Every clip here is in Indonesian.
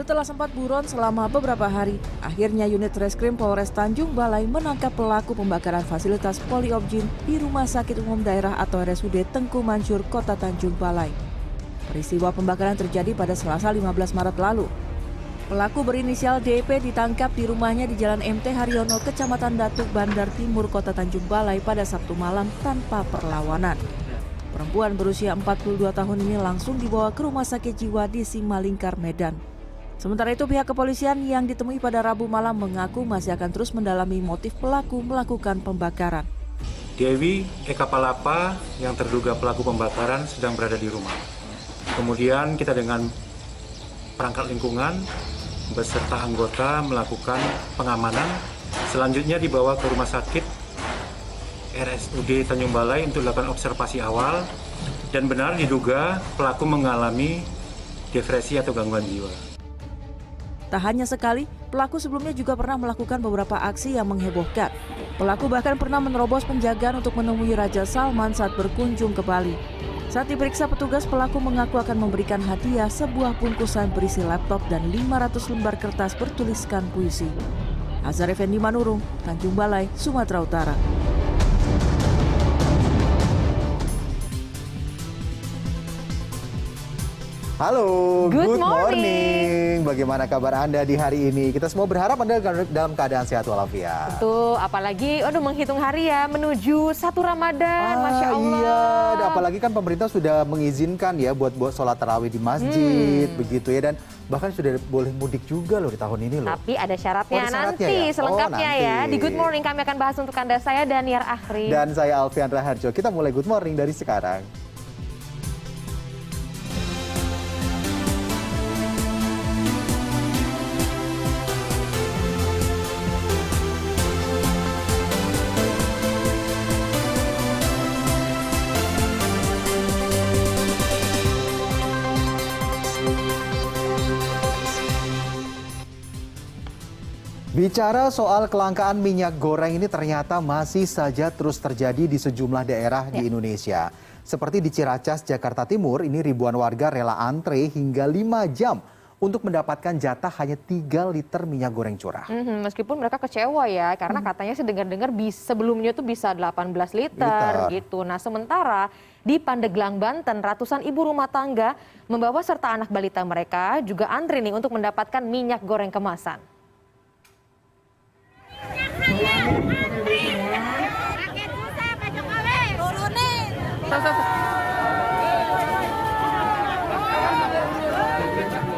Setelah sempat buron selama beberapa hari, akhirnya unit Reskrim Polres Tanjung Balai menangkap pelaku pembakaran fasilitas Poliopjin di Rumah Sakit Umum Daerah atau RSUD Tengku Mansur, Kota Tanjung Balai. Peristiwa pembakaran terjadi pada Selasa 15 Maret lalu. Pelaku berinisial DP ditangkap di rumahnya di Jalan MT Haryono, Kecamatan Datuk, Bandar Timur, Kota Tanjung Balai pada Sabtu malam tanpa perlawanan. Perempuan berusia 42 tahun ini langsung dibawa ke Rumah Sakit Jiwa di Simalingkar, Medan. Sementara itu pihak kepolisian yang ditemui pada Rabu malam mengaku masih akan terus mendalami motif pelaku melakukan pembakaran. Dewi Eka Palapa yang terduga pelaku pembakaran sedang berada di rumah. Kemudian kita dengan perangkat lingkungan beserta anggota melakukan pengamanan. Selanjutnya dibawa ke Rumah Sakit RSUD Tanjung Balai untuk dilakukan observasi awal dan benar diduga pelaku mengalami depresi atau gangguan jiwa. Tak hanya sekali, pelaku sebelumnya juga pernah melakukan beberapa aksi yang menghebohkan. Pelaku bahkan pernah menerobos penjagaan untuk menemui Raja Salman saat berkunjung ke Bali. Saat diperiksa petugas, pelaku mengaku akan memberikan hadiah sebuah bungkusan berisi laptop dan 500 lembar kertas bertuliskan puisi. Azhar Effendi Manurung, Tanjung Balai, Sumatera Utara. Halo, Good morning. Bagaimana kabar Anda di hari ini? Kita semua berharap Anda dalam keadaan sehat walafiat. Betul, apalagi menghitung hari ya menuju 1 Ramadan, Masya Allah. Iya, dan apalagi kan pemerintah sudah mengizinkan ya buat sholat tarawih di masjid, begitu ya. Dan bahkan sudah boleh mudik juga loh di tahun ini loh. Tapi ada syaratnya, syaratnya nanti, ya? selengkapnya nanti. Ya. Di Good Morning kami akan bahas untuk Anda, saya Daniar Akhri. Dan saya Alfian Raharjo. Kita mulai Good Morning dari sekarang. Bicara soal kelangkaan minyak goreng ini ternyata masih saja terus terjadi di sejumlah daerah di Indonesia. Seperti di Ciracas, Jakarta Timur, ini ribuan warga rela antre hingga 5 jam untuk mendapatkan jatah hanya 3 liter minyak goreng curah. Meskipun mereka kecewa ya, karena katanya dengar-dengar sebelumnya tuh bisa 18 liter gitu. Nah sementara di Pandeglang, Banten, ratusan ibu rumah tangga membawa serta anak balita mereka juga antri nih untuk mendapatkan minyak goreng kemasan.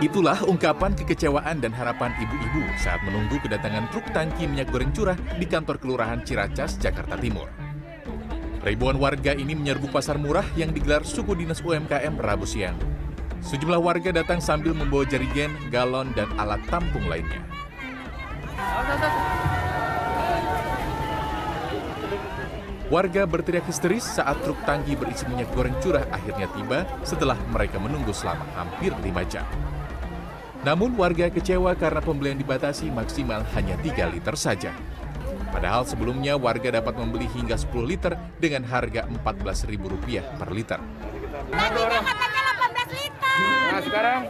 Itulah ungkapan kekecewaan dan harapan ibu-ibu saat menunggu kedatangan truk tangki minyak goreng curah di kantor Kelurahan Ciracas, Jakarta Timur. Ribuan warga ini menyerbu pasar murah yang digelar suku dinas UMKM Rabu siang. Sejumlah warga datang sambil membawa jerigen, galon, dan alat tampung lainnya. Warga berteriak histeris saat truk tangki berisi minyak goreng curah akhirnya tiba setelah mereka menunggu selama hampir 5 jam. Namun warga kecewa karena pembelian dibatasi maksimal hanya 3 liter saja. Padahal sebelumnya warga dapat membeli hingga 10 liter dengan harga Rp14.000 per liter. Tadinya katanya 18 liter. Nah sekarang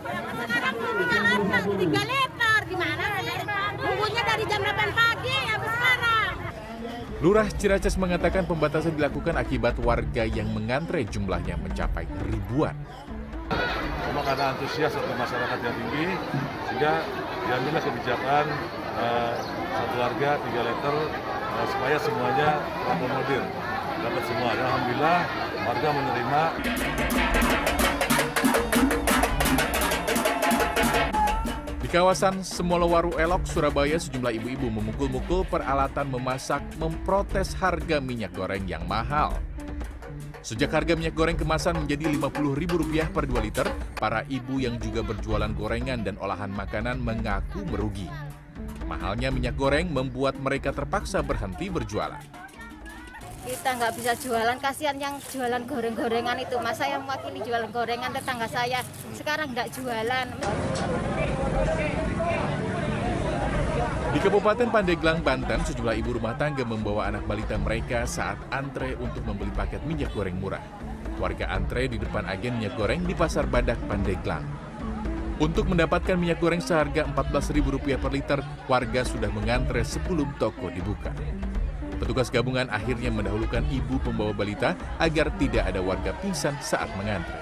3 liter. Gimana? Nunggunya dari jam 8 pagi sampai sekarang. Lurah Ciracas mengatakan pembatasan dilakukan akibat warga yang mengantre jumlahnya mencapai ribuan. cuma karena antusias oleh masyarakat yang tinggi, sehingga diambillah kebijakan satu harga 3 liter supaya semuanya terakomodir, dapat semua. Dan alhamdulillah warga menerima. Di kawasan Semolowaru Elok, Surabaya, sejumlah ibu-ibu memukul-mukul peralatan memasak memprotes harga minyak goreng yang mahal. Sejak harga minyak goreng kemasan menjadi Rp50.000 per 2 liter, para ibu yang juga berjualan gorengan dan olahan makanan mengaku merugi. Mahalnya minyak goreng membuat mereka terpaksa berhenti berjualan. Kita nggak bisa jualan, kasihan yang jualan goreng-gorengan itu. Masa yang mewakili jualan gorengan tetangga saya sekarang nggak jualan. Di Kabupaten Pandeglang, Banten, sejumlah ibu rumah tangga membawa anak balita mereka saat antre untuk membeli paket minyak goreng murah. Warga antre di depan agen minyak goreng di Pasar Badak, Pandeglang. Untuk mendapatkan minyak goreng seharga Rp14.000 per liter, warga sudah mengantre sebelum toko dibuka. Petugas gabungan akhirnya mendahulukan ibu pembawa balita agar tidak ada warga pingsan saat mengantre.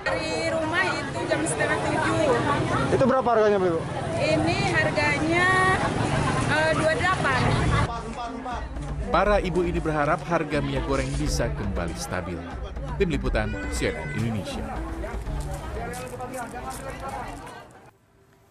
Dari rumah itu jam 6:30. Itu berapa harganya, Bu? Ini harganya 28. Para ibu ini berharap harga minyak goreng bisa kembali stabil. Tim Liputan CNN Indonesia.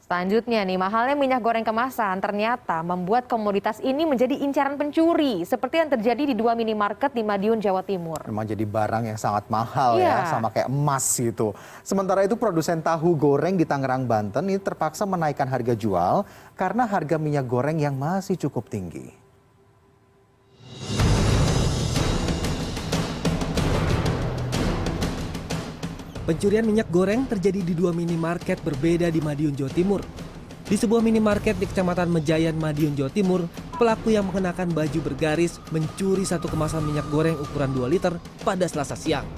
Selanjutnya nih, mahalnya minyak goreng kemasan ternyata membuat komoditas ini menjadi incaran pencuri, seperti yang terjadi di 2 minimarket di Madiun, Jawa Timur. Memang jadi barang yang sangat mahal ya, sama kayak emas gitu. Sementara itu produsen tahu goreng di Tangerang, Banten ini terpaksa menaikkan harga jual karena harga minyak goreng yang masih cukup tinggi. Pencurian minyak goreng terjadi di 2 minimarket berbeda di Madiun, Jawa Timur. Di sebuah minimarket di Kecamatan Mejayan, Madiun, Jawa Timur, pelaku yang mengenakan baju bergaris mencuri 1 kemasan minyak goreng ukuran 2 liter pada Selasa siang.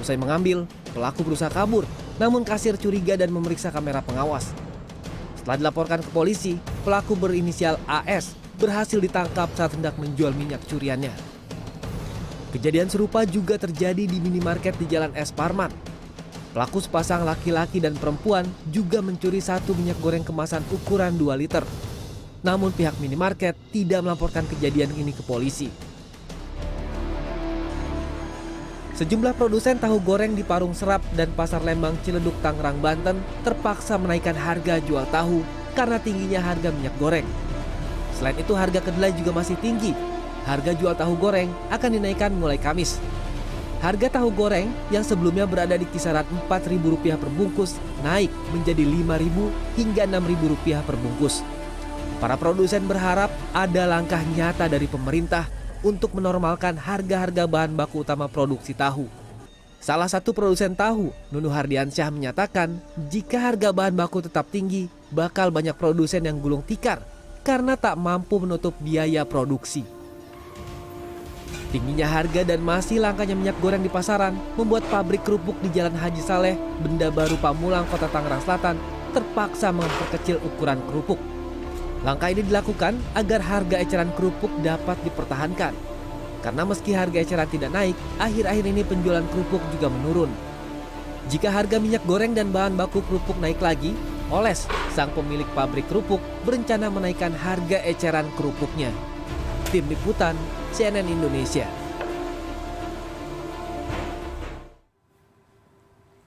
Usai mengambil, pelaku berusaha kabur, namun kasir curiga dan memeriksa kamera pengawas. Setelah dilaporkan ke polisi, pelaku berinisial AS berhasil ditangkap saat hendak menjual minyak curiannya. Kejadian serupa juga terjadi di minimarket di Jalan S. Parman. Pelaku sepasang laki-laki dan perempuan juga mencuri 1 minyak goreng kemasan ukuran 2 liter. Namun pihak minimarket tidak melaporkan kejadian ini ke polisi. Sejumlah produsen tahu goreng di Parung Serap dan Pasar Lembang Ciledug, Tangerang, Banten terpaksa menaikkan harga jual tahu karena tingginya harga minyak goreng. Selain itu harga kedelai juga masih tinggi. Harga jual tahu goreng akan dinaikkan mulai Kamis. Harga tahu goreng yang sebelumnya berada di kisaran Rp4.000 per bungkus naik menjadi Rp5.000 hingga Rp6.000 per bungkus. Para produsen berharap ada langkah nyata dari pemerintah untuk menormalkan harga-harga bahan baku utama produksi tahu. Salah satu produsen tahu, Nunu Hardiansyah, menyatakan jika harga bahan baku tetap tinggi, bakal banyak produsen yang gulung tikar karena tak mampu menutup biaya produksi. Tingginya harga dan masih langkanya minyak goreng di pasaran membuat pabrik kerupuk di Jalan Haji Saleh, Benda Baru, Pamulang, Kota Tangerang Selatan terpaksa memperkecil ukuran kerupuk. Langkah ini dilakukan agar harga eceran kerupuk dapat dipertahankan. Karena meski harga eceran tidak naik, akhir-akhir ini penjualan kerupuk juga menurun. Jika harga minyak goreng dan bahan baku kerupuk naik lagi, Oles, sang pemilik pabrik kerupuk, berencana menaikkan harga eceran kerupuknya. Tim Liputan CNN Indonesia.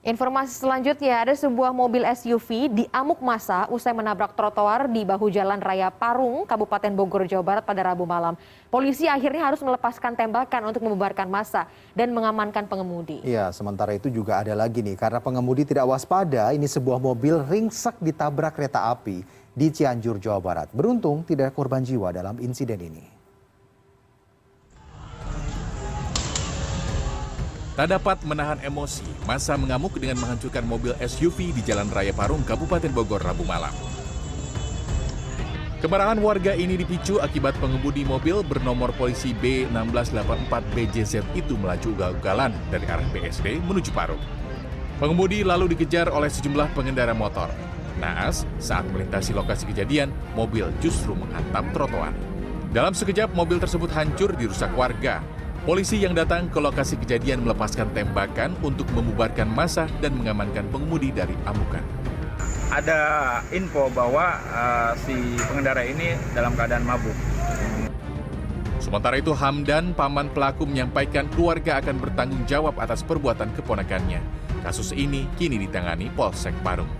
Informasi selanjutnya, ada sebuah mobil SUV diamuk massa usai menabrak trotoar di bahu Jalan Raya Parung, Kabupaten Bogor, Jawa Barat pada Rabu malam. Polisi akhirnya harus melepaskan tembakan untuk membubarkan massa dan mengamankan pengemudi. Iya, sementara itu juga ada lagi nih, karena pengemudi tidak waspada, ini sebuah mobil ringsek ditabrak kereta api di Cianjur, Jawa Barat. Beruntung tidak ada korban jiwa dalam insiden ini. Tak dapat menahan emosi, massa mengamuk dengan menghancurkan mobil SUV di Jalan Raya Parung, Kabupaten Bogor, Rabu malam. Kemarahan warga ini dipicu akibat pengemudi mobil bernomor polisi B1684BJZ itu melaju ugal-ugalan dari arah BSD menuju Parung. Pengemudi lalu dikejar oleh sejumlah pengendara motor. Naas, saat melintasi lokasi kejadian, mobil justru menghantam trotoar. Dalam sekejap, mobil tersebut hancur dirusak warga. Polisi yang datang ke lokasi kejadian melepaskan tembakan untuk membubarkan massa dan mengamankan pengemudi dari amukan. Ada info bahwa si pengendara ini dalam keadaan mabuk. Sementara itu Hamdan, paman pelaku, menyampaikan keluarga akan bertanggung jawab atas perbuatan keponakannya. Kasus ini kini ditangani Polsek Parung.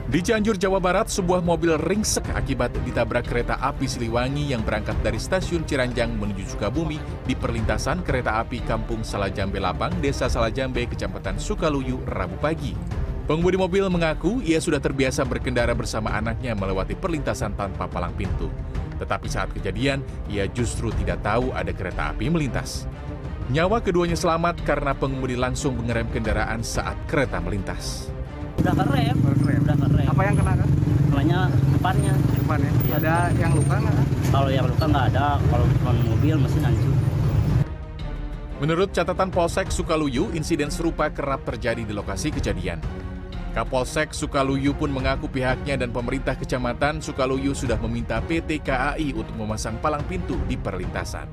Di Cianjur, Jawa Barat, sebuah mobil ringsek akibat ditabrak kereta api Siliwangi yang berangkat dari stasiun Ciranjang menuju Sukabumi di perlintasan kereta api Kampung Salajambe Lapang, Desa Salajambe, Kecamatan Sukaluyu, Rabu pagi. Pengemudi mobil mengaku ia sudah terbiasa berkendara bersama anaknya melewati perlintasan tanpa palang pintu. Tetapi saat kejadian, ia justru tidak tahu ada kereta api melintas. Nyawa keduanya selamat karena pengemudi langsung mengerem kendaraan saat kereta melintas. Udah kerem. Apa yang kena kan? Kenanya depannya. Depannya? Iya. Ada yang luka nggak? Kalau yang luka nggak ada, kalau cuma mobil mesin hancur. Menurut catatan Polsek Sukaluyu, insiden serupa kerap terjadi di lokasi kejadian. Kapolsek Sukaluyu pun mengaku pihaknya dan pemerintah kecamatan Sukaluyu sudah meminta PT KAI untuk memasang palang pintu di perlintasan.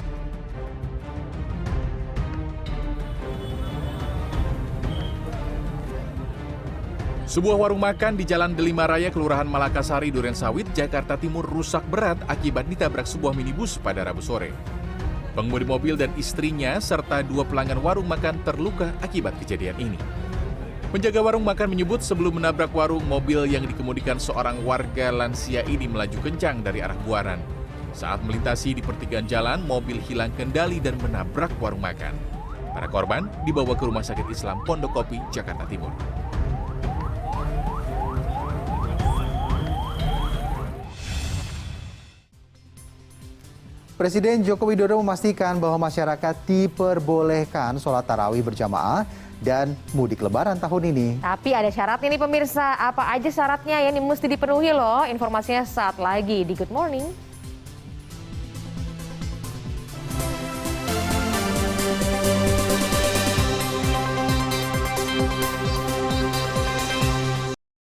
Sebuah warung makan di Jalan Delima Raya, Kelurahan Malakasari, Durensawit, Jakarta Timur rusak berat akibat ditabrak sebuah minibus pada Rabu sore. Pengemudi mobil dan istrinya serta 2 pelanggan warung makan terluka akibat kejadian ini. Penjaga warung makan menyebut sebelum menabrak warung, mobil yang dikemudikan seorang warga lansia ini melaju kencang dari arah Buaran. Saat melintasi di pertigaan jalan, mobil hilang kendali dan menabrak warung makan. Para korban dibawa ke Rumah Sakit Islam Pondok Kopi, Jakarta Timur. Presiden Joko Widodo memastikan bahwa masyarakat diperbolehkan sholat tarawih berjamaah dan mudik lebaran tahun ini. Tapi ada syaratnya nih pemirsa, apa aja syaratnya yang mesti dipenuhi loh? Informasinya saat lagi di Good Morning.